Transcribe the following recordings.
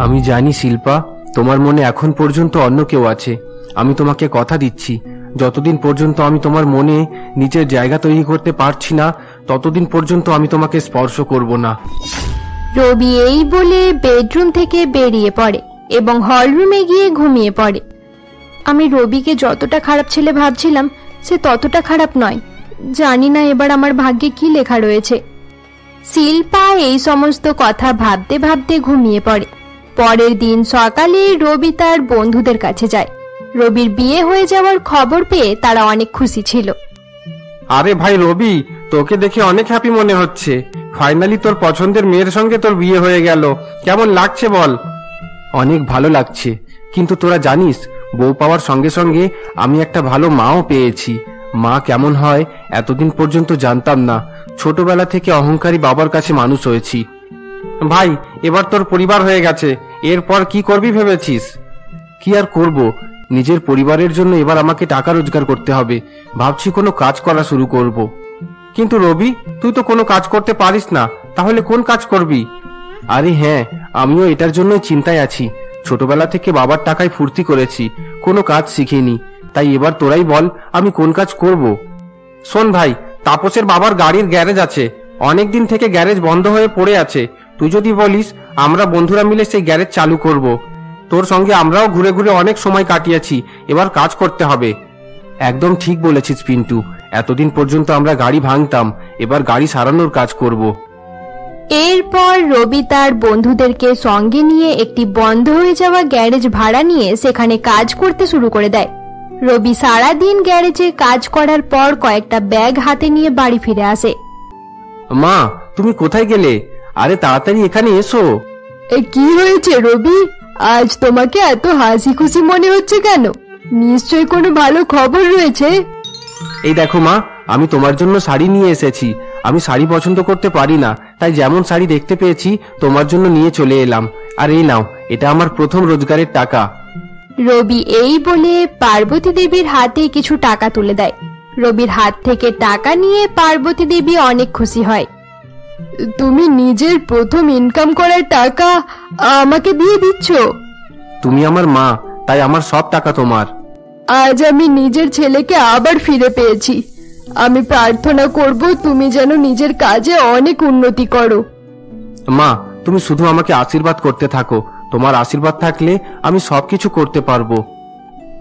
আমি জানি শিল্পা, তোমার মনে এখন পর্যন্ত অন্য কেউ আছে। আমি তোমাকে কথা দিচ্ছি, যতদিন পর্যন্ত আমি তোমার মনে নিজের জায়গা তৈরি করতে পারছি না, ততদিন পর্যন্ত আমি তোমাকে স্পর্শ করব না। রবি এই বলে বেডরুম থেকে বেরিয়ে পড়ে এবং হলরুমে গিয়ে ঘুমিয়ে পড়ে। আমি রবিকে যতটা খারাপ ছেলে ভাবছিলাম, সে ততটা খারাপ নয়। জানি না এবার আমার ভাগ্যে কি লেখা রয়েছে। শিল্পা এই সমস্ত কথা ভাবতে ভাবতে ঘুমিয়ে পড়ে। পরের দিন সকালে রবি তার বন্ধুদের কাছে যায়। রবির বিয়ে হয়ে যাওয়ার খবর পেয়ে তারা অনেক খুশি ছিল। আরে ভাই রবি, তোকে দেখে অনেক হ্যাপি মনে হচ্ছে। ফাইনালি তোর পছন্দের মেয়ের সঙ্গে তোর বিয়ে হয়ে গেল। কেমন লাগছে বল? অনেক ভালো লাগছে, কিন্তু তোরা জানিস, বউ পাওয়ার সঙ্গে সঙ্গে আমি একটা ভালো মাও পেয়েছি। মা কেমন হয় এতদিন পর্যন্ত জানতাম না। ছোটবেলা থেকে অহংকারী বাবার কাছে মানুষ হয়েছি। ভাই, এবার তোর পরিবার হয়ে গেছে, এরপর কি করবি ভেবেছিস? কি আর করব, নিজের পরিবারের জন্য এবার আমাকে টাকা রোজগার করতে হবে। ভাবছি কোনো কাজ করা শুরু করব। কিন্তু রবি, তুই তো কোনো কাজ করতে পারিস না, তাহলে কোন কাজ করবি? আরে হ্যাঁ, আমিও এটার জন্যই চিন্তায় আছি। ছোটবেলা থেকে বাবার টাকায় ফুর্তি করেছি, কোনো কাজ শিখিনি। তাই এবার তোরাই বল, আমি কোন কাজ করব? শোন ভাই, তাপসের বাবার গাড়ির গ্যারেজ আছে, অনেকদিন থেকে গ্যারেজ বন্ধ হয়ে পড়ে আছে। তুই যদি বলিস, আমরা বন্ধুরা মিলে সেই গ্যারেজ চালু করব। তোর সঙ্গে আমরাও ঘুরে ঘুরে অনেক সময় কাটিয়েছি, এবার কাজ করতে হবে। একদম ঠিক বলেছিস পিন্টু, এতদিন পর্যন্ত আমরা গাড়ি ভাঙতাম, এবার গাড়ি সারানোর কাজ করব। এরপর রবি তার বন্ধুদেরকে সঙ্গে নিয়ে একটি বন্ধ হয়ে যাওয়া গ্যারেজ ভাড়া নিয়ে সেখানে কাজ করতে শুরু করে দেয়। রবি সারাদিন গ্যারেজে কাজ করার পর কয়েকটা ব্যাগ হাতে নিয়ে বাড়ি ফিরে আসে। মা, তুমি কোথায় গেলে? আরে তাড়াতাড়ি এখানে এসো। কি হয়েছে রবি? আজ তোমাকে এত হাসি খুশি মনে হচ্ছে কেন? নিশ্চয়ই কোনো ভালো খবর রয়েছে। এই দেখো মা, আমি তোমার জন্য শাড়ি নিয়ে এসেছি। আমি শাড়ি পছন্দ করতে পারি না, তাই যেমন শাড়ি দেখতে পেয়েছি তোমার জন্য নিয়ে চলে এলাম। আর এই নাও, এটা আমার প্রথম রোজগারের টাকা। রবি এই বলে পার্বতী দেবীর হাতে কিছু টাকা তুলে দেয়। রবির হাত থেকে টাকা নিয়ে পার্বতী দেবী অনেক খুশি হয়। তুমি নিজের প্রথম ইনকাম করার টাকা আমাকে দিয়ে দিচ্ছ? তুমি আমার মা, তাই আমার সব টাকা তোমার। আজ আমি নিজের ছেলেকে আবার ফিরে পেয়েছি। আমি প্রার্থনা করব তুমি যেন নিজের কাজে অনেক উন্নতি করো। মা, তুমি শুধু আমাকে আশীর্বাদ করতে থাকো। তোমার আশীর্বাদ থাকলে আমি সবকিছু করতে পারবো।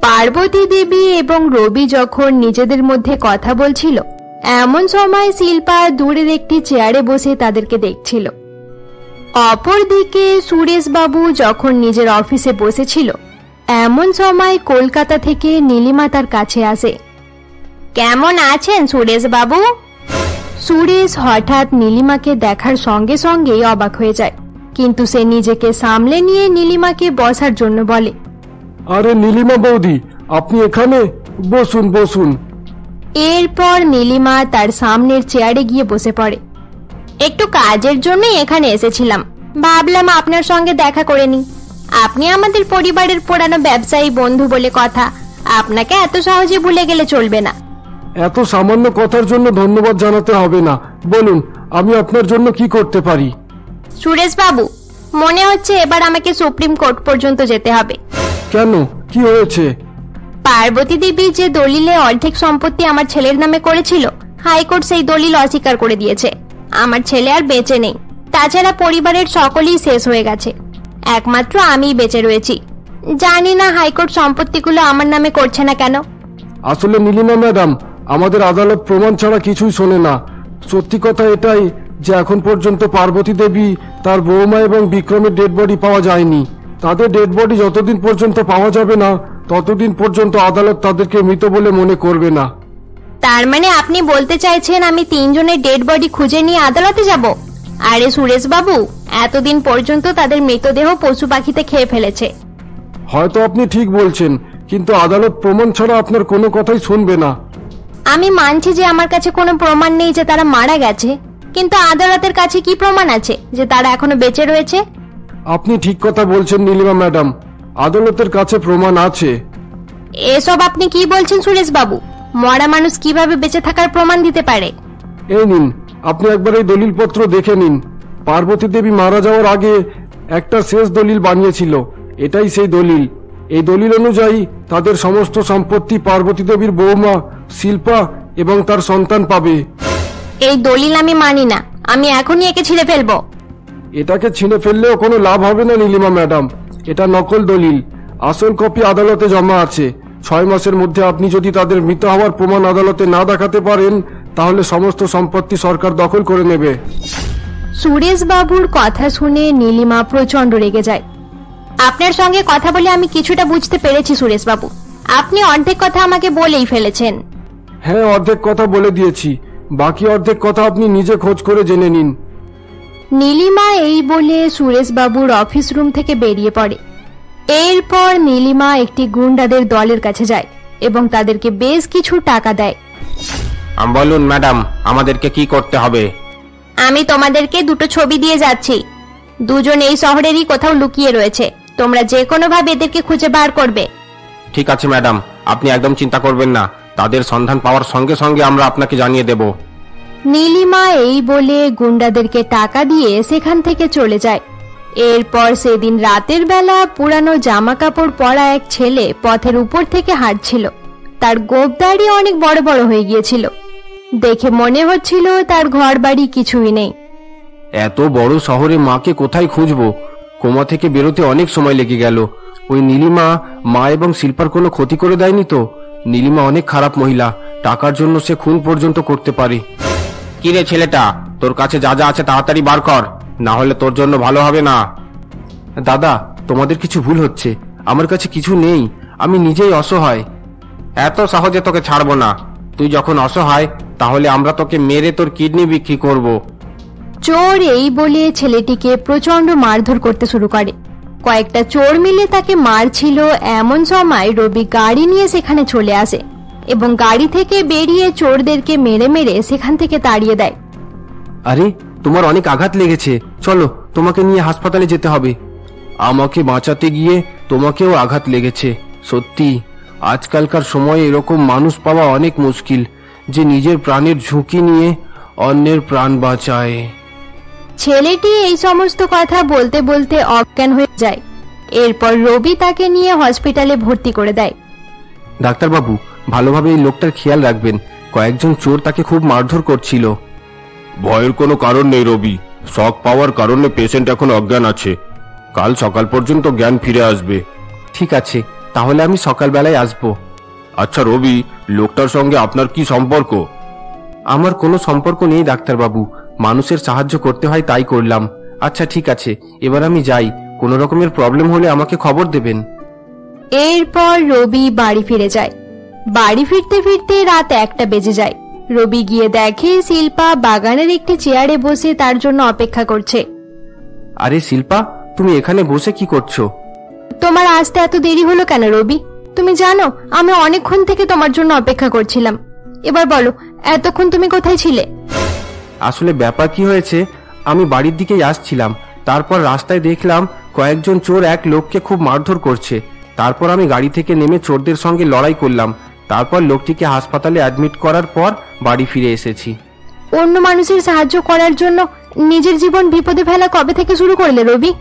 পার্বতী দেবী এবং রবি যখন নিজেদের মধ্যে কথা বলছিল, এমন সময় শিল্পা দূরের একটি চেয়ারে বসে তাদেরকে দেখছিল। অপরদিকে সুরেশ বাবু যখন নিজের অফিসে বসেছিল, এমন সময় কলকাতা থেকে নীলিমা তার কাছে আসে। কেমন আছেন সুরেশ বাবু? সুরেশ হঠাৎ নীলিমাকে দেখার সঙ্গে সঙ্গেই অবাক হয়ে যায়, কিন্তু সে নিজেকে সামলে নিয়ে নীলিমাকে বসার জন্য বলে। আরে নীলিমা বৌদি, আপনি এখানে? বসুন বসুন। এরপর নীলিমা তার সামনের চেয়ারে গিয়ে বসে পড়ে। একটু কাজের জন্য এখানে এসেছিলাম, ভাবলাম আপনার সঙ্গে দেখা করে নি। আপনি আমাদের পরিবারের পুরানো ব্যবসায়ী বন্ধু বলে কথা, আপনাকে এত সহজে ভুলে গেলে চলবে না। এত সামান্য কথার জন্য ধন্যবাদ জানাতে হবে না। বলুন, আমি আপনার জন্য কি করতে পারি? সুরেশ বাবু, মনে হচ্ছে এবার আমাকে সুপ্রিম কোর্ট পর্যন্ত যেতে হবে। কেন, কি হয়েছে? পার্বতী দেবী যে দলিলে অর্ধেক সম্পত্তি আমার ছেলের নামে করেছিল, হাইকোর্ট সেই দলিল অস্বীকার করে দিয়েছে। আমার ছেলে আর বেঁচে নেই। তাছাড়া পরিবারের সকলেই শেষ হয়ে গেছে, একমাত্র আমিই বেঁচে রয়েছি। জানি না হাইকোর্ট সম্পত্তিগুলো আমার নামে করছে না কেন। আসলে নীলিমা ম্যাডাম, আমাদের আদালত প্রমাণ ছাড়া কিছুই শোনে না। সত্যি কথা এটাই যে এখন পর্যন্ত পার্বতী দেবী, তার বৌমা এবং বিক্রমের ডেড বডি পাওয়া যায়নি। তাদের ডেড বডি যতদিন পর্যন্ত পাওয়া যাবে না, ততদিন পর্যন্ত আদালত তাদেরকে মৃত বলে মনে করবে না। তার মানে আপনি বলতে চাইছেন আমি তিনজনের ডেড বডি খুঁজে নিয়ে আদালতে যাব? আরে সুরেশ বাবু, এতদিন পর্যন্ত তাদের মৃতদেহ পশু পাখিতে খেয়ে ফেলেছে। হয়তো আপনি ঠিক বলছেন, কিন্তু আদালত প্রমাণ ছাড়া আপনার কোনো কথাই শুনবে না। আমি মানছি যে আমার কাছে কোনো প্রমাণ নেই যে তারা মারা গেছে, কিন্তু আদালতের কাছে কি প্রমাণ আছে যে তারা এখনো বেঁচে রয়েছে? আপনি ঠিক কথা বলছেন নীলিমা ম্যাডাম, আদালতের কাছে প্রমাণ আছে। এসব আপনি কি বলছেন সুরেশ বাবু? মরা মানুষ কিভাবে বেঁচে থাকার প্রমাণ দিতে পারে? এই নিন, আপনি একবার এই দলিলপত্র দেখে নিন। পার্বতী দেবী মারা যাওয়ার আগে একটা শেষ দলিল বানিয়েছিল। এটাই সেই দলিল। এই দলিল অনুযায়ী তাদের সমস্ত সম্পত্তি পার্বতী দেবীর বৌমা শিল্পা এবং তার সন্তান পাবে। এই দলিল আমি মানি না, আমি এখনই একে ছিঁড়ে ফেলবো। এটাকে ছিঁড়ে ফেললেও কোনো লাভ হবে না নীলিমা ম্যাডাম, এটা নকল দলিল। আসল কপি আদালতে জমা আছে। 6 মাসের মধ্যে আপনি যদি তাদের মৃত হওয়ার প্রমাণ আদালতে না দেখাতে পারেন তাহলে সমস্ত সম্পত্তি সরকার দখল করে নেবে। সুরেশ বাবুর কথা শুনে নীলিমা প্রচন্ড রেগে যায়। আপনার সঙ্গে কথা বলে আমি কিছুটা বুঝতে পেরেছি সুরেশ বাবু, আপনি অর্ধেক কথা আমাকে বলেই ফেলেছেন। হ্যাঁ, অর্ধেক কথা বলে দিয়েছি, বাকি অর্ধেক কথা আপনি নিজে খোঁজ করে জেনে নিন। নীলিমা এই বলে সুরেশ বাবুর অফিস রুম থেকে বেরিয়ে পড়ে। এরপর নীলিমা একটি গুন্ডাদের দলের কাছে যায় এবং তাদেরকে বেশ কিছু টাকা দেয়। বলুন ম্যাডাম, আমাদেরকে কি করতে হবে? আমি তোমাদেরকে 2টো ছবি দিয়ে যাচ্ছি। দুজন এই শহরেরই কোথাও লুকিয়ে রয়েছে, তোমরা যে কোনো ভাবে এদেরকে খুঁজে বার করবে। ঠিক আছে ম্যাডাম, আপনি একদম চিন্তা করবেন না, তাদের সন্ধান পাওয়ার সঙ্গে সঙ্গে আমরা আপনাকে জানিয়ে দেব। নীলিমা এই বলে গুন্ডাদেরকে টাকা দিয়ে সেখান থেকে চলে যায়। এরপর সেদিন রাতের বেলা পুরানো জামা কাপড় পরা এক ছেলে পথের উপর থেকে হাঁটছিল। তার গোঁফদাড়ি অনেক বড় বড় হয়ে গিয়েছিল। দেখে মনে হচ্ছিল তার ঘর বাড়ি কিছুই নেই। এত বড় শহরে মাকে কোথায় খুঁজবো? কোমা থেকে বেরোতে অনেক সময় লেগে গেল। ওই নীলিমা মা এবং শিল্পার কোনো ক্ষতি করে দেয়নি তো? নীলিমা অনেক খারাপ মহিলা, টাকার জন্য সে খুন পর্যন্ত করতে পারে। কি রে ছেলেটা, তোর কাছে যা যা আছে তাড়াতাড়ি বার কর, না হলে তোর জন্য ভালো হবে না। দাদা, তোমাদের কিছু ভুল হচ্ছে, আমার কাছে কিছু নেই, আমি নিজেই অসহায়। এত সহজে তোকে ছাড়বো না। তুই যখন অসহায় তাহলে আমরা তোকে মেরে তোর কিডনি বিক্রি করব। চোর এই বলে ছেলেটিকে প্রচন্ড মারধর করতে শুরু করে। কয়েকটা চোর মিলে তাকে মারছিল। এমন সময় রবি গাড়ি নিয়ে সেখানে চলে আসে এবং গাড়ি থেকে বেরিয়ে চোরদেরকে মেরে মেরে সেখান থেকে তাড়িয়ে দেয়। আরে, তোমার অনেক আঘাত লেগেছে, চলো তোমাকে নিয়ে হাসপাতালে যেতে হবে। আমাকে বাঁচাতে গিয়ে তোমাকেও আঘাত লেগেছে। সত্যি আজকালকার সময়ে এরকম মানুষ পাওয়া অনেক মুশকিল, যে নিজের প্রাণের ঝুঁকি নিয়ে অন্যের প্রাণ বাঁচায়। ছেলেটি এই সমস্ত কথা বলতে বলতে অজ্ঞান হয়ে যায়। এরপর রবি তাকে নিয়ে হসপিটালে ভর্তি করে দেয়। ডাক্তারবাবু, ভালোভাবে এই লোকটার খেয়াল রাখবেন, কয়েকজন চোর তাকে খুব মারধর করছিল। ভয়ের কোনো কারণ নেই রবি, শক পাওয়ার কারণে পেশেন্ট এখন অজ্ঞান আছে। কাল সকাল পর্যন্ত জ্ঞান ফিরে আসবে। ঠিক আছে, তাহলে আমি সকালবেলায় আসবো। আচ্ছা রবি, লোকটার সঙ্গে আপনার কি সম্পর্ক? আমার কোনো সম্পর্ক নেই ডাক্তারবাবু, মানুষের সাহায্য করতে হয় তাই করলাম। আচ্ছা ঠিক আছে, এবার আমি যাই, কোনো রকমের প্রবলেম হলে আমাকে খবর দেবেন। এরপর রবি বাড়ি ফিরে যায়। বাড়ি ফিরতে ফিরতে রাত 1টা বেজে যায়। রবি গিয়ে দেখে শিল্পা বাগানের একটি চেয়ারে বসে তার জন্য অপেক্ষা করছে। আরে শিল্পা, তুমি এখানে বসে কি করছো? তোমার আসতে এত দেরি হলো কেন রবি? তুমি জানো আমি অনেকক্ষণ থেকে তোমার জন্য অপেক্ষা করছিলাম। এবার বলো, এতক্ষণ তুমি কোথায় ছিলে? আসলে ব্যাপার কি হয়েছে, আমি বাড়ির দিকেই আসছিলাম, তারপর রাস্তায় দেখলাম কয়েকজন চোর এক লোককে খুব মারধর করছে। তারপর আমি গাড়ি থেকে নেমে চোরদের সঙ্গে লড়াই করলাম। তারপর লোকটিকে হাসপাতালে অ্যাডমিট করার পর বাড়ি ফিরে এসেছি। অন্য মানুষের সাহায্য করার জন্য নিজের জীবন বিপদে ফেলা কবে থেকে শুরু করলে রবি?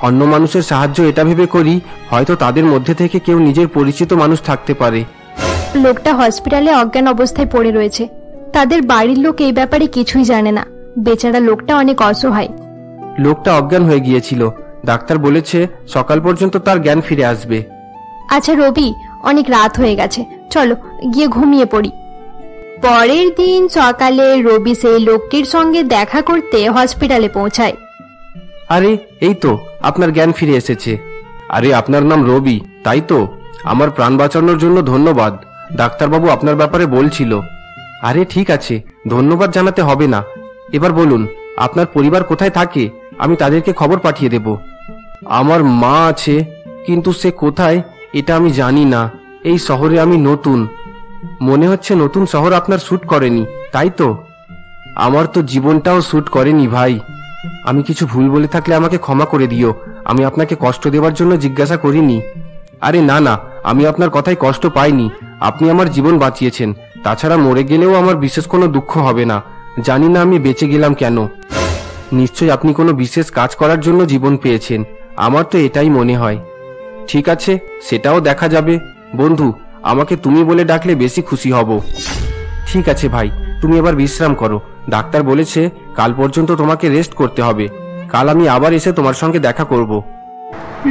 অন্য মানুষের সাহায্য এটা ভেবে করি, হয়তো তাদের মধ্যে থেকে কেউ নিজের পরিচিত মানুষ থাকতে পারে। লোকটা হসপিটালে অজ্ঞান অবস্থায় পড়ে রয়েছে। তাদের বাড়ির লোক এই ব্যাপারে কিছুই জানে না। বেচারা লোকটা অনেক অসহায়। লোকটা অজ্ঞান হয়ে গিয়েছিল, ডাক্তার বলেছে সকাল পর্যন্ত তার জ্ঞান ফিরে আসবে। আচ্ছা রবি, অনেক রাত হয়ে গেছে, চলো গিয়ে ঘুমিয়ে পড়ি। পরের দিন সকালে রবি সেই লোকটির সঙ্গে দেখা করতে হসপিটালে পৌঁছায়। আরে এই তো, আপনার জ্ঞান ফিরে এসেছে। আরে আপনার নাম রবি, তাই তো? আমার প্রাণ বাঁচানোর জন্য ধন্যবাদ। ডাক্তারবাবু আপনার ব্যাপারে বলছিল। আরে ঠিক আছে, ধন্যবাদ জানাতে হবে না। এবার বলুন, আপনার পরিবার কোথায় থাকে? আমি তাদেরকে খবর পাঠিয়ে দেব। আমার মা আছে, কিন্তু সে কোথায় এটা আমি জানি না। এই শহরে আমি নতুন। মনে হচ্ছে নতুন শহর আপনার স্যুট করেনি, তাই তো? আমার তো জীবনটাও স্যুট করেনি ভাই। আমি কিছু ভুল বলে থাকলে আমাকে ক্ষমা করে দিও। আমি আপনাকে কষ্ট দেওয়ার জন্য জিজ্ঞাসা করিনি। আরে না না, আমি আপনার কথায় কষ্ট পাইনি। আপনি আমার জীবন বাঁচিয়েছেন, তাছাড়া মরে গেলেও আমার বিশেষ কোনো দুঃখ হবে না। জানি না আমি বেঁচে গেলাম কেন। নিশ্চয়ই আপনি কোনো বিশেষ কাজ করার জন্য জীবন পেয়েছেন, আমার তো এটাই মনে হয়। ঠিক আছে, সেটাও দেখা যাবে। বন্ধু, আমাকে তুমি বলে ডাকলে বেশি খুশি হব। ঠিক আছে ভাই, তুমি এবার বিশ্রাম করো। ডাক্তার বলেছে কাল পর্যন্ত তোমাকে রেস্ট করতে হবে। কাল আমি আবার এসে তোমার সঙ্গে দেখা করব।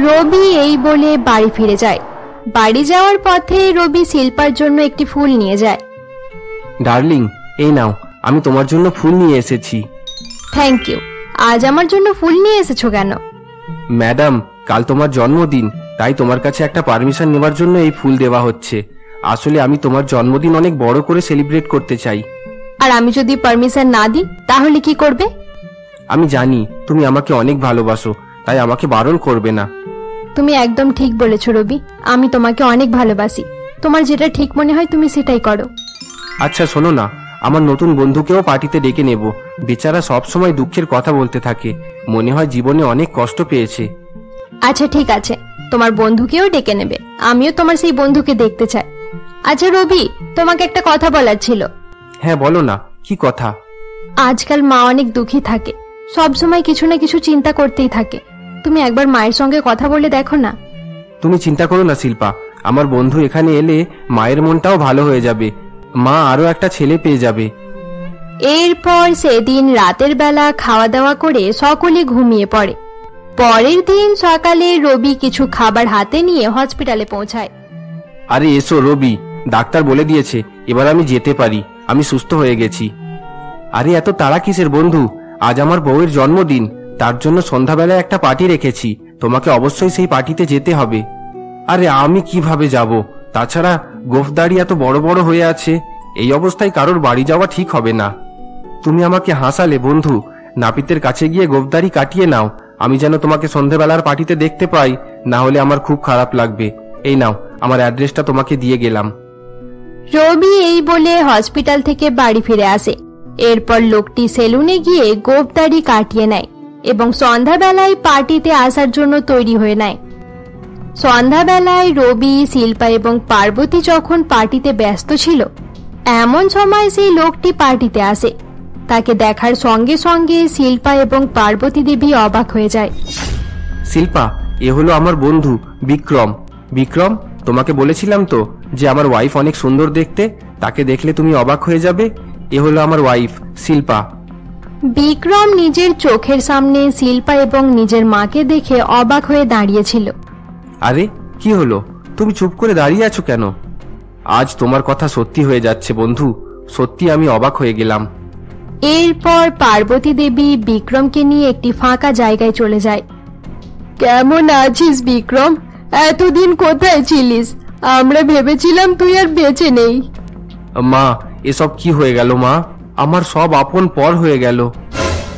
রবি এই বলে বাড়ি ফিরে যায়। বাড়ি যাওয়ার পথে রবি শিল্পার জন্য একটি ফুল নিয়ে যায়। ডার্লিং, এই নাও, আমি তোমার জন্য ফুল নিয়ে এসেছি। Thank you. আজ আমার জন্য ফুল নিয়ে এসেছো কেন? ম্যাডাম, কাল তোমার জন্মদিন, তাই তোমার কাছে একটা পারমিশন নেবার জন্য এই ফুল দেওয়া হচ্ছে। আসলে আমি তোমার জন্মদিন অনেক বড় করে সেলিব্রেট করতে চাই। আর আমি যদি পারমিশন না দিই তাহলে কি করবে? আমি জানি তুমি আমাকে অনেক ভালোবাসো, তাই আমাকে বারণ করবে না। তুমি একদম ঠিক বলেছো রবি, আমি তোমাকে অনেক ভালোবাসি। তোমার যেটা ঠিক মনে হয় তুমি সেটাই করো। আচ্ছা শোনো না, আমার নতুন বন্ধুকেও পার্টিতে ডেকে নেব। বেচারা সব সময় দুঃখের কথা বলতে থাকে, মনে হয় জীবনে অনেক কষ্ট পেয়েছে। আচ্ছা ঠিক আছে, তোমার বন্ধুকেও ডেকে নেবে। আমিও তোমার সেই বন্ধুকে দেখতে চাই। আচ্ছা রবি, তোমাকে একটা কথা বলার ছিল। হ্যাঁ বলো না, কি কথা? আজকাল মা অনেক দুঃখী থাকে, সব সময় কিছু না কিছু চিন্তা করতেই থাকে। তুমি একবার মায়ের সঙ্গে কথা বলে দেখো না। তুমি চিন্তা করো না শিল্পা, আমার বন্ধু এখানে এলে মায়ের মনটাও ভালো হয়ে যাবে। মা আরো একটা ছেলে পেয়ে যাবে। এরপর সেদিন রাতের বেলা খাওয়া দাওয়া করে সকলে ঘুমিয়ে পড়ে। পরের দিন সকালে রবি কিছু খাবার হাতে নিয়ে হসপিটালে পৌঁছায়। আরে এসো রবি, ডাক্তার বলে দিয়েছে এবার আমি যেতে পারি, আমি সুস্থ হয়ে গেছি। আরে এত তাড়া কিসের বন্ধু? আজ আমার বউয়ের জন্মদিন, তার জন্য সন্ধ্যাবেলায় একটা পার্টি রেখেছি। তোমাকে অবশ্যই সেই পার্টিতে যেতে হবে। আরে আমি কিভাবে যাব? তাছাড়া গোফদাড়ি এত বড় বড় হয়ে আছে, এই অবস্থায় কারোর বাড়ি যাওয়া ঠিক হবে না। তুমি আমাকে হাসালে বন্ধু, নাপিতের কাছে গিয়ে গোফদাড়ি কাটিয়ে নাও। আমি যেন তোমাকে সন্ধ্যাবেলার পার্টিতে দেখতে পাই, না হলে আমার খুব খারাপ লাগবে। এই নাও, আমার অ্যাড্রেসটা তোমাকে দিয়ে গেলাম। রবি এই বলে হসপিটাল থেকে বাড়ি ফিরে আসে। এরপর লোকটি সেলুনে গিয়ে গোফদাড়ি কাটিয়ে নেয় এবং সন্ধ্যাবেলায় পার্টিতে আসার জন্য তৈরি হয়ে নেয়। সন্ধ্যাবেলায় রবি, শিল্পা এবং পার্বতী যখন পার্টিতে ব্যস্ত ছিল, এমন সময় সেই লোকটি পার্টিতে আসে। তাকে দেখার সঙ্গে সঙ্গে শিল্পা এবং পার্বতী দেবী অবাক হয়ে যায়। শিল্পা, এ হলো আমার বন্ধু বিক্রম। বিক্রম, তোমাকে বলেছিলাম তো যে আমার ওয়াইফ অনেক সুন্দর দেখতে, তাকে দেখলে তুমি অবাক হয়ে যাবে। এ হলো আমার ওয়াইফ শিল্পা। বিক্রম নিজের চোখের সামনে শিল্পা এবং নিজের মাকে দেখে অবাক হয়ে দাঁড়িয়েছিল। আরে কি হলো, তুমি চুপ করে দাঁড়িয়ে আছো কেন? আজ তোমার কথা সত্যি হয়ে যাচ্ছে বন্ধু, সত্যি আমি অবাক হয়ে গেলাম। এরপর পার্বতী দেবী বিক্রমকে নিয়ে একটি ফাঁকা জায়গায় চলে যায়। কেমন আছিস বিক্রম? এতদিন কোথায় ছিলিস? আমরা ভেবেছিলাম তুই আর বেঁচে নেই। মা, এসব কি হয়ে গেল মা? আমার সব আপন পর হয়ে গেল।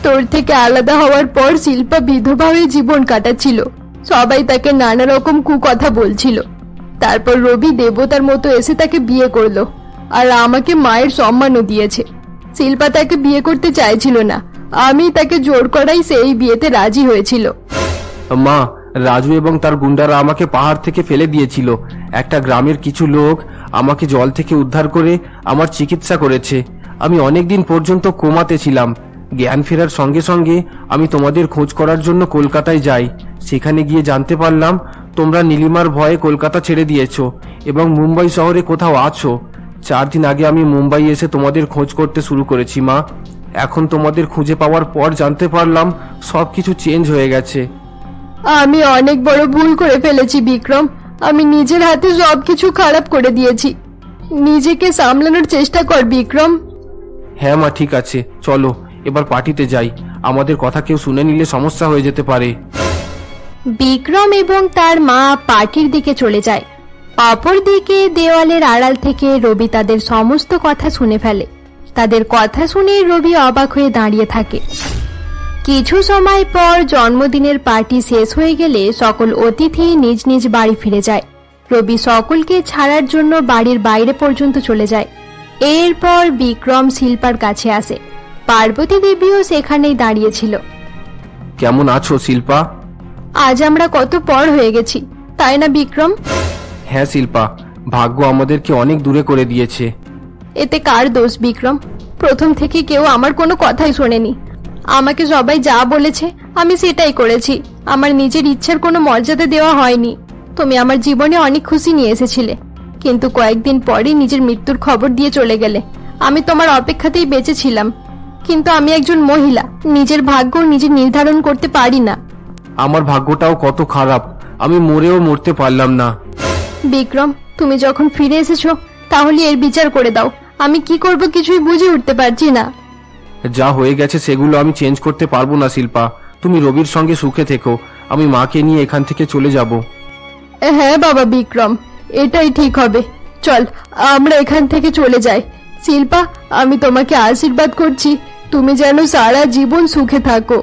তোর থেকে আলাদা হওয়ার পর শিল্পা বিধবা হয়ে জীবন কাটাচ্ছিল। সবাই তাকে নানা রকম কুকথা বলছিল। তারপর রবি দেবতার মতো এসে তাকে বিয়ে করলো, আর আমাকে মায়ের সম্মানও দিয়েছে। শিল্পা তাকে বিয়ে করতে চাইছিল না, আমি তাকে জোর করাই সেই বিয়েতে রাজি হয়েছিল। মা, রাজু এবং তার গুন্ডারা আমাকে পাহাড় থেকে ফেলে দিয়েছিল। একটা গ্রামের কিছু লোক আমাকে জল থেকে উদ্ধার করে আমার চিকিৎসা করেছে। আমি অনেকদিন পর্যন্ত কোমাতে ছিলাম। জ্ঞান ফেরার সঙ্গে সঙ্গে আমি তোমাদের খোঁজ করার জন্য কলকাতায় যাই। সেখানে গিয়ে জানতে পারলাম তোমরা নীলিমার ভয়ে কলকাতা ছেড়ে দিয়েছো এবং মুম্বাই শহরে কোথাও আছো। 4 দিন আগে আমি মুম্বাই এসে তোমাদের খোঁজ করতে শুরু করেছি মা। এখন তোমাদের খুঁজে পাওয়ার পর জানতে পারলাম সবকিছু চেঞ্জ হয়ে গেছে। আমি অনেক বড় ভুল করে ফেলেছি বিক্রম। আমি নিজের হাতে সবকিছু খারাপ করে দিয়েছি। নিজেকে সামলানোর চেষ্টা কর বিক্রম। হ্যাঁ মা, ঠিক আছে, চলো এবার পার্টিতে যাই। আমাদের কথা কেউ শুনে নিলে সমস্যা হয়ে যেতে পারে। বিক্রম এবং তার মা পার্টির দিকে চলে যায়। অপরদিকে দেওয়ালের আড়াল থেকে রবি তাদের সমস্ত কথা শুনে ফেলে। তাদের কথা শুনে রবি অবাক হয়ে দাঁড়িয়ে থাকে। কিছু সময় পর জন্মদিনের পার্টি শেষ হয়ে গেলে সকল অতিথি নিজ নিজ বাড়ি ফিরে যায়। রবি সকলকে ছাড়ার জন্য বাড়ির বাইরে পর্যন্ত চলে যায়। এরপর বিক্রম শিল্পার কাছে আসে। পার্বতী দেবীও সেখানেই দাঁড়িয়েছিল। কেমন আছো শিল্পা? আজ আমরা কত পর হয়ে গেছি, তাই না বিক্রম? হ্যাঁ শিল্পা, ভাগ্য আমাদেরকে অনেক দূরে করে দিয়েছে। এতে কার দোষ বিক্রম? প্রথম থেকে কেউ আমার কোনো কথাই শোনেনি। আমাকে সবাই যা বলেছে আমি সেটাই করেছি। আমার নিজের ইচ্ছার কোনো মর্যাদা দেওয়া হয়নি। তুমি আমার জীবনে অনেক খুশি নিয়ে এসেছিলে, কিন্তু কয়েকদিন পরে নিজের মৃত্যুর খবর দিয়ে চলে গেলে। আমি তোমার অপেক্ষাতেই বেঁচেছিলাম, কিন্তু আমি একজন মহিলা, নিজের ভাগ্য নিজে নির্ধারণ করতে পারি না। আমার ভাগ্যটাও কত খারাপ, আমি মরেও মরতে পারলাম না। বিক্রম, তুমি যখন ফিরে এসেছো তাহলে এর বিচার করে দাও। আমি কি করব কিছুই বুঝে উঠতে পারছি না। যা হয়ে গেছে সেগুলো আমি চেঞ্জ করতে পারবো না শিল্পা। তুমি রবির সঙ্গে সুখে থেকো, আমি মাকে নিয়ে এখান থেকে চলে যাব। হ্যাঁ বাবা বিক্রম, এটাই ঠিক হবে। চল আমরা এখান থেকে চলে যাই। শিল্পা, আমি তোমাকে আশীর্বাদ করছি, তুমি যেন সারা জীবন সুখে থাকো।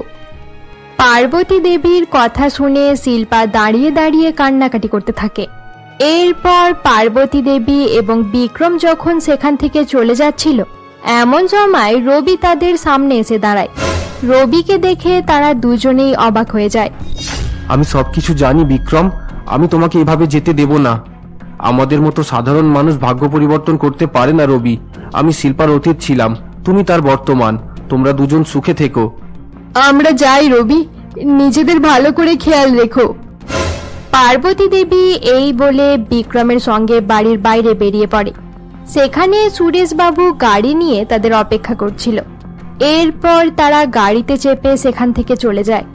পার্বতী দেবীর কথা শুনে শিল্পা দাঁড়িয়ে দাঁড়িয়ে কান্নাকাটি করতে থাকে। এরপর পার্বতী দেবী এবং বিক্রম যখন সেখান থেকে চলে যাচ্ছিল, এমন সময় রবি তাদের সামনে এসে দাঁড়ায়। রবিকে দেখে তারা দুজনেই অবাক হয়ে যায়। আমি সবকিছু জানি বিক্রম, আমি তোমাকে এভাবে যেতে দেব না। আমাদের মতো সাধারণ মানুষ ভাগ্য পরিবর্তন করতে পারে না রবি। আমি শিল্পার অতীত ছিলাম, তুমি তার বর্তমান। তোমরা দুজন সুখে থেকো। আমরা যাই রবি, নিজেদের ভালো করে খেয়াল রেখো। পার্বতী দেবী এই বলে বিক্রমের সঙ্গে বাড়ির বাইরে বেরিয়ে পড়ে। সেখানে সুরেশবাবু গাড়ি নিয়ে তাদের অপেক্ষা করছিল। এরপর তারা গাড়িতে চেপে সেখান থেকে চলে যায়।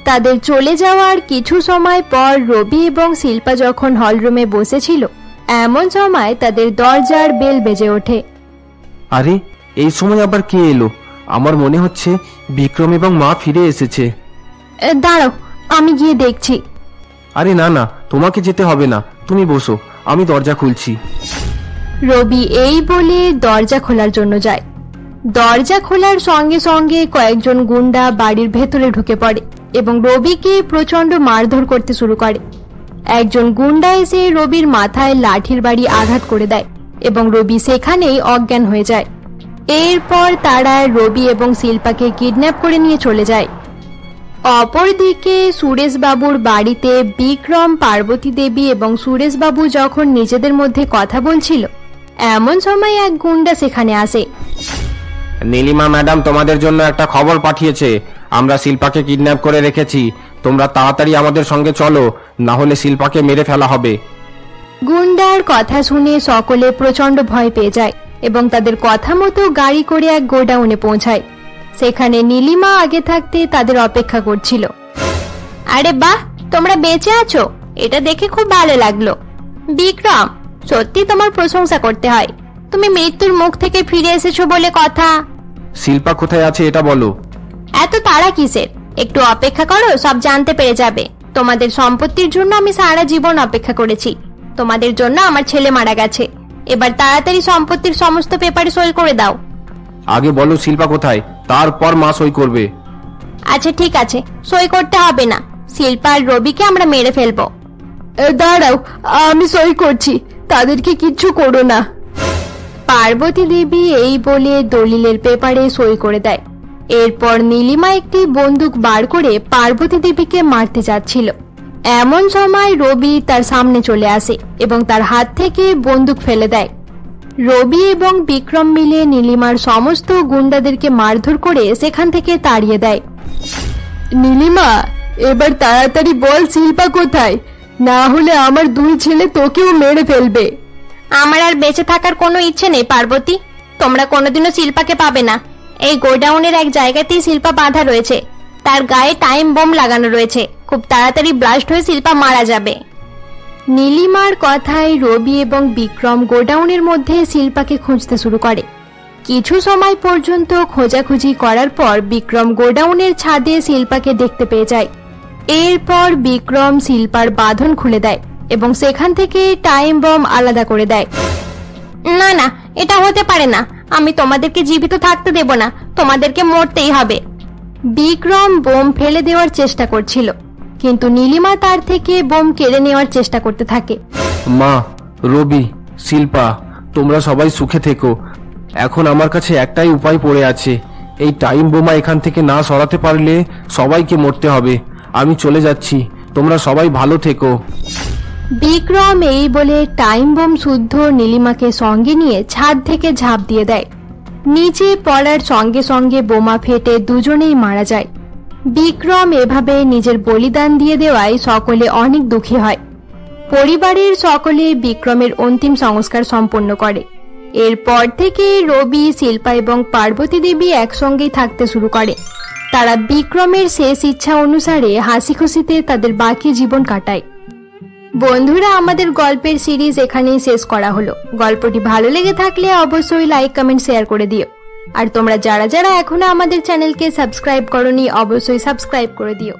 তাদের চলে যাওয়ার কিছু সময় পর রবি এবং শিল্পা যখন হলরুমে বসেছিল, এমন সময় তাদের দরজার বেল বেজে ওঠে। আরে, এই সময় আবার কে এলো? আমার মনে হচ্ছে বিক্রম এবং মা ফিরে এসেছে। দাঁড়াও, আমি গিয়ে দেখছি। আরে না না, তোমাকে যেতে হবে না, তুমি বসো, আমি দরজা খুলছি। রবি এই বলে দরজা খোলার জন্য যায়। দরজা খোলার সঙ্গে সঙ্গে কয়েকজন গুন্ডা বাড়ির ভেতরে ঢুকে পড়ে এবং রবিকে প্রচন্ড মারধর করতে শুরু করে। একজন গুন্ডা এসে রবির মাথায় লাঠির বাড়ি আঘাত করে দেয় এবং রবি সেখানেই অজ্ঞান হয়ে যায়। এরপর তারা রবি এবং শিল্পাকে কিডন্যাপ করে নিয়ে চলে যায়। অপরদিকে সুরেশবাবুর বাড়িতে বিক্রম, পার্বতী দেবী এবং সুরেশবাবু যখন নিজেদের মধ্যে কথা বলছিল, এমন সময় এক গুন্ডা সেখানে আসে। নীলিমা ম্যাডাম তোমাদের জন্য একটা খবর পাঠিয়েছে। আমরা শিল্পাকে কিডন্যাপ করে রেখেছি। তোমরা তাড়াতাড়ি আমাদের সঙ্গে চলো, না হলে শিল্পাকে মেরে ফেলা হবে। গুন্ডার কথা শুনে সকলে প্রচন্ড ভয় পেয়ে যায় এবং তাদের কথা মতো গাড়ি করে এক গোডাউনে পৌঁছায়। সেখানে নীলিমা আগে থাকতে তাদের অপেক্ষা করছিল। আরে বাহ, তোমরা বেঁচে আছো, এটা দেখে খুব ভালো লাগলো। বিক্রম, সত্যি তোমার প্রশংসা করতে হয়, তুমি মৃত্যুর মুখ থেকে ফিরে এসেছো বলে কথা। শিল্পা কোথায় আছে এটা বলো। এত তাড়া কিসের? একটু অপেক্ষা করো, সব জানতে পেরে যাবে। তোমাদের সম্পত্তির জন্য আমি সারা জীবন অপেক্ষা করেছি। তোমাদের জন্য আমার ছেলে মারা গেছে। এবার তাড়াতাড়ি সম্পত্তির সমস্ত পেপারে সই করে দাও। আগে বলো শিল্পা কোথায়, তারপর মা সই করবে। আচ্ছা ঠিক আছে, সই করতে হবে না। শিল্পা আর রবিকে আমরা মেরে ফেলবো। দাঁড়াও, আমি সই করছি, তাদেরকে কিচ্ছু করো না। পার্বতী দেবী এই বলে দলিলের পেপারে সই করে দেয়। এরপর নীলিমা একটি বন্দুক বার করে পার্বতী দেবীকে মারতে যাচ্ছিল। এমন সময় রবি তার সামনে চলে আসে এবং তার হাত থেকে বন্দুক ফেলে দেয়। রবি এবং বিক্রম মিলে নীলিমার সমস্ত গুন্ডাদেরকে মারধর করে সেখান থেকে তাড়িয়ে দেয়। নীলিমা, এবার তাড়াতাড়ি বল শিল্পা কোথায়, না হলে আমার দুই ছেলে তোকেও মেরে ফেলবে। আমার আর বেঁচে থাকার কোনো ইচ্ছে নেই পার্বতী, তোমরা কোনোদিনও শিল্পাকে পাবে না। এই গোডাউনের এক জায়গাতেই শিল্পা বাঁধা রয়েছে, তার গায়ে টাইম বোম লাগানো রয়েছে, খুব তাড়াতাড়ি ব্লাস্ট হয়ে শিল্পা মারা যাবে। নীলিমার কথায় রবি এবং বিক্রম গোডাউনের মধ্যে শিল্পাকে খুঁজতে শুরু করে। কিছু সময় পর্যন্ত খোঁজাখুঁজি করার পর বিক্রম গোডাউনের ছাদে শিল্পাকে দেখতে পেয়ে যায়। এরপর বিক্রম শিল্পার বাঁধন খুলে দেয় এবং সেখান থেকে টাইম বম আলাদা করে দেয়। না না, এটা হতে পারে না, আমি তোমাদেরকে জীবিত থাকতে দেব না, তোমাদেরকে মরতেই হবে। বিক্রম বোম ফেলে দেওয়ার চেষ্টা করছিল, কিন্তু নীলিমা তার থেকে বোম কেড়ে নেওয়ার চেষ্টা করতে থাকে। মা, রবি, শিল্পা, তোমরা সবাই সুখে থেকো। এখন আমার কাছে একটাই উপায় পড়ে আছে, এই টাইম বোমা এখান থেকে না সরাতে পারলে সবাইকে মরতে হবে। আমি চলে যাচ্ছি, তোমরা সবাই ভালো থেকো। বিক্রম এই বলে টাইম বোম শুদ্ধ নীলিমাকে সঙ্গে নিয়ে ছাদ থেকে ঝাঁপ দিয়ে দেয়। নিচে পড়ার সঙ্গে সঙ্গে বোমা ফেটে দুজনেই মারা যায়। বিক্রম এভাবে নিজের বলিদান দিয়ে দেওয়ায় সকলে অনেক দুঃখী হয়। পরিবারের সকলে বিক্রমের অন্তিম সংস্কার সম্পন্ন করে। এরপর থেকে রবি, শিল্পা এবং পার্বতী দেবী একসঙ্গেই থাকতে শুরু করে। তারা বিক্রমের শেষ ইচ্ছা অনুসারে হাসি খুশিতে তাদের বাকি জীবন কাটায়। বন্ধুরা, আমাদের গল্পের সিরিজ এখানেই শেষ করা হলো। গল্পটি ভালো লেগে থাকলে অবশ্যই লাইক, কমেন্ট, শেয়ার করে দিও। আর তোমরা যারা যারা এখনো আমাদের চ্যানেলকে সাবস্ক্রাইব করোনি অবশ্যই সাবস্ক্রাইব করে দিও।